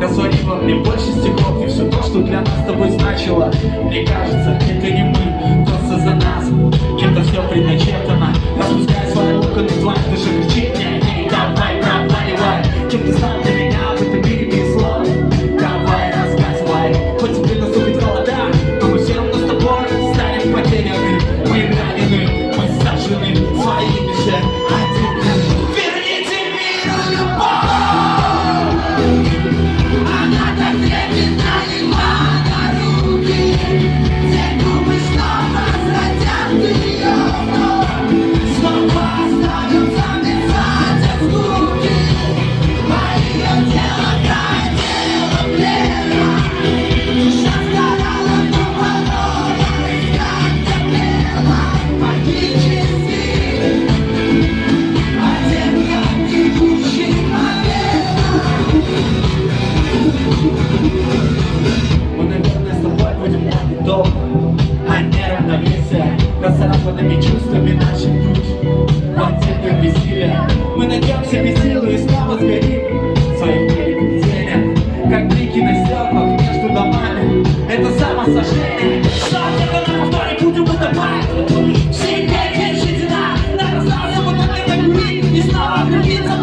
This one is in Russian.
Разлови во мне больше стихов и все то, что для нас с тобой значило. Мне кажется, это не мы, просто за нас кем-то все предначертано. Распускай свои локоны, дважды же кричи мне: эй, давай, проваливай. Чем ты стал для меня в этом мире без слов? Давай, рассказывай. Хоть теперь наступит холода, но мы все равно с тобой станем потеряны. Мы ранены, мы сожжены своими же ответами. Верните миру любовь. Она так трепетна и руки. Все губы снова возвратят ее вновь. Снова остаются мерцать от скуки. Мое тело тает плена. Душа сгорала, но порой как теплела. Магический оттенок текущих моментов. Мы, наверное, с тобой будем так долго, а не равновесие, расцарапанными чувствами наших душ. В оттенках бессилия мы найдем себе силы и снова сгорим в своих переплетениях, как блики на стеклах между домами. Это самосожжение. Что где-то на повторе будем выдавать. Все пять лет ждена, нам остался вот этот миг и снова влюбиться.